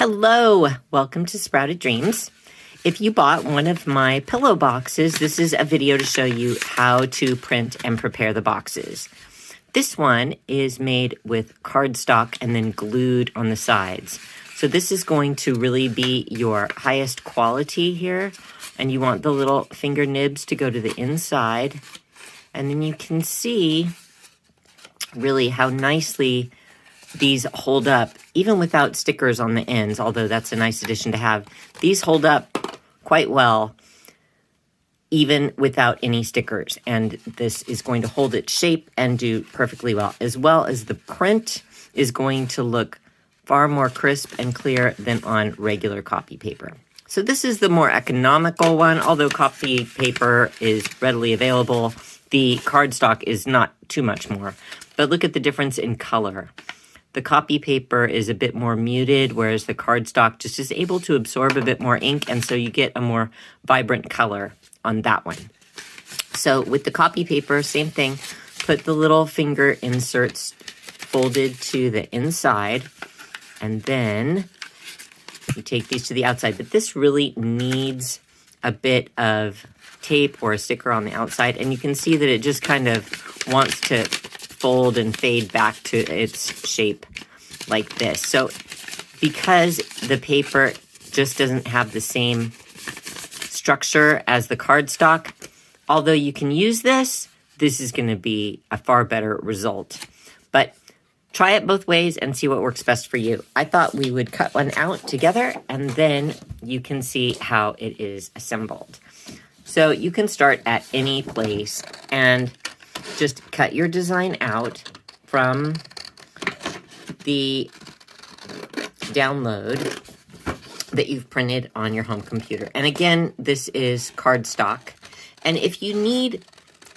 Hello, welcome to Sprouted Dreams. If you bought one of my pillow boxes, this is a video to show you how to print and prepare the boxes. This one is made with cardstock and then glued on the sides. So this is going to really be your highest quality here. And you want the little finger nibs to go to the inside. And then you can see really how nicely these hold up, even without stickers on the ends, although that's a nice addition to have. These hold up quite well, even without any stickers. And this is going to hold its shape and do perfectly well as the print is going to look far more crisp and clear than on regular copy paper. So this is the more economical one, although copy paper is readily available. The cardstock is not too much more, but look at the difference in color. The copy paper is a bit more muted, whereas the cardstock just is able to absorb a bit more ink, and so you get a more vibrant color on that one. So with the copy paper, same thing. Put the little finger inserts folded to the inside, and then you take these to the outside. But this really needs a bit of tape or a sticker on the outside, and you can see that it just kind of wants to fold and fade back to its shape like this. So because the paper just doesn't have the same structure as the cardstock, although you can use this is going to be a far better result. But try it both ways and see what works best for you. I thought we would cut one out together and then you can see how it is assembled. So you can start at any place and just cut your design out from the download that you've printed on your home computer. And again, this is cardstock. And if you need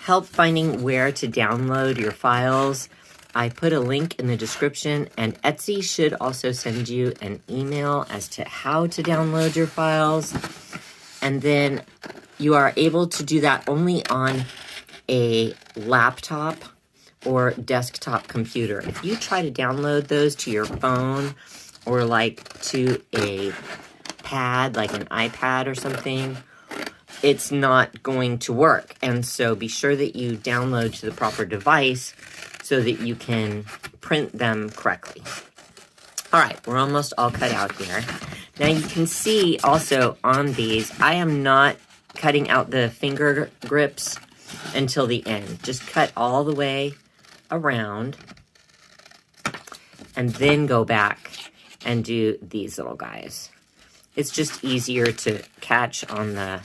help finding where to download your files, I put a link in the description, and Etsy should also send you an email as to how to download your files. And then you are able to do that only on a laptop or desktop computer. If you try to download those to your phone or like to a pad, like an iPad or something, it's not going to work. And so be sure that you download to the proper device so that you can print them correctly. All right, we're almost all cut out here. Now you can see also on these, I am not cutting out the finger grips until the end. Just cut all the way around and then go back and do these little guys. It's just easier to catch on the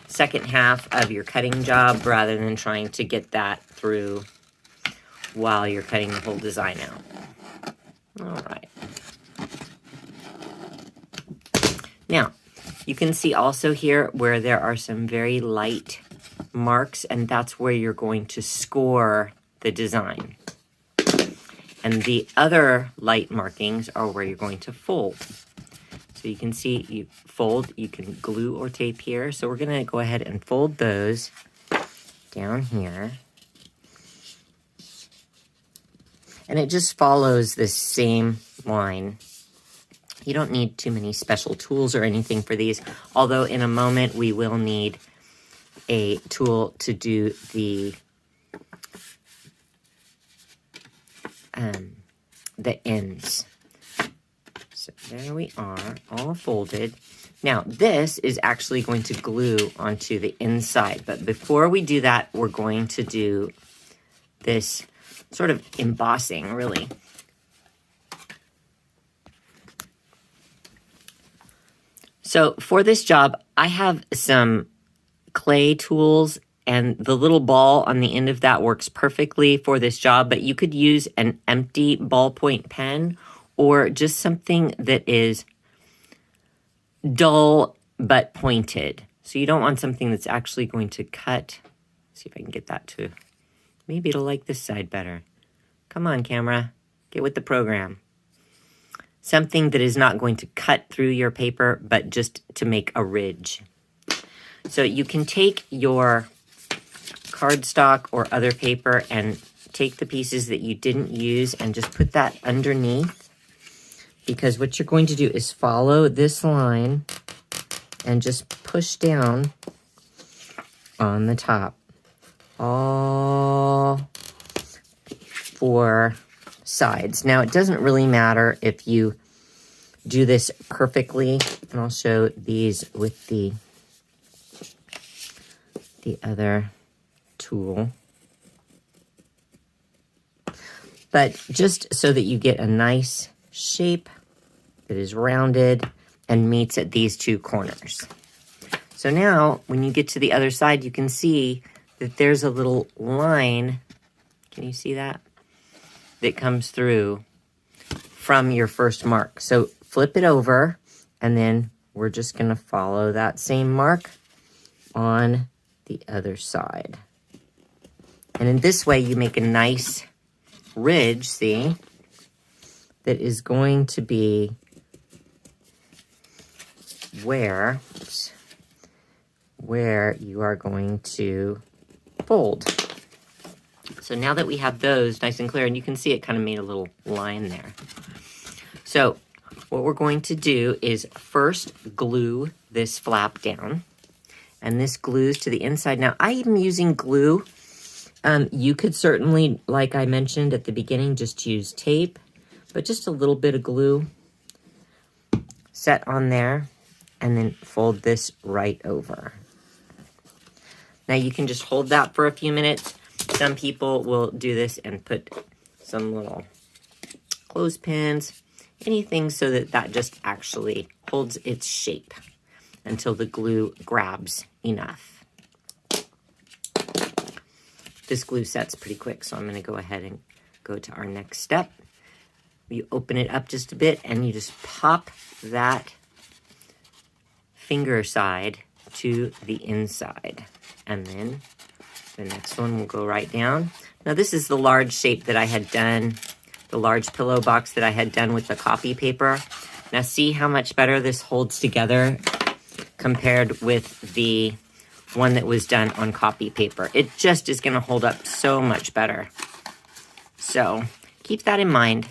second half of your cutting job rather than trying to get that through while you're cutting the whole design out. All right. Now, you can see also here where there are some very light marks, and that's where you're going to score the design. And the other light markings are where you're going to fold. So you can see you fold, you can glue or tape here. So we're going to go ahead and fold those down here. And it just follows the same line. You don't need too many special tools or anything for these, although in a moment we will need a tool to do the ends. So there we are, all folded. Now this is actually going to glue onto the inside, but before we do that, we're going to do this sort of embossing, really. So for this job, I have some clay tools, and the little ball on the end of that works perfectly for this job, but you could use an empty ballpoint pen or just something that is dull but pointed. So you don't want something that's actually going to cut. Let's see if I can get that to, maybe it'll like this side better. Come on, camera, get with the program. Something that is not going to cut through your paper, but just to make a ridge. So you can take your cardstock or other paper and take the pieces that you didn't use and just put that underneath because what you're going to do is follow this line and just push down on the top. All 4 sides. Now, it doesn't really matter if you do this perfectly, and I'll show these with the other tool. But just so that you get a nice shape that is rounded and meets at these 2 corners. So now, when you get to the other side, you can see that there's a little line. Can you see that? That comes through from your first mark. So flip it over, and then we're just going to follow that same mark on the other side. And in this way, you make a nice ridge, see, that is going to be where you are going to fold. So now that we have those nice and clear, and you can see it kind of made a little line there. So what we're going to do is first glue this flap down, and this glues to the inside. Now, I am using glue. You could certainly, like I mentioned at the beginning, just use tape, but just a little bit of glue set on there, and then fold this right over. Now, you can just hold that for a few minutes. Some people will do this and put some little clothespins, anything so that that just actually holds its shape until the glue grabs enough. This glue sets pretty quick, so I'm going to go ahead and go to our next step. You open it up just a bit, and you just pop that finger side to the inside. And then the next one will go right down. Now, this is the large shape that I had done, the large pillow box that I had done with the copy paper. Now, see how much better this holds together compared with the one that was done on copy paper. It just is going to hold up so much better. So keep that in mind.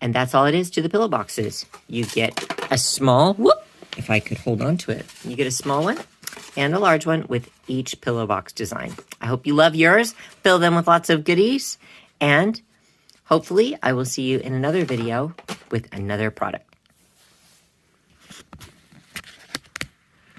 And that's all it is to the pillow boxes. You get a small, if I could hold on to it, you get a small one and a large one with each pillow box design. I hope you love yours. Fill them with lots of goodies. And hopefully I will see you in another video with another product.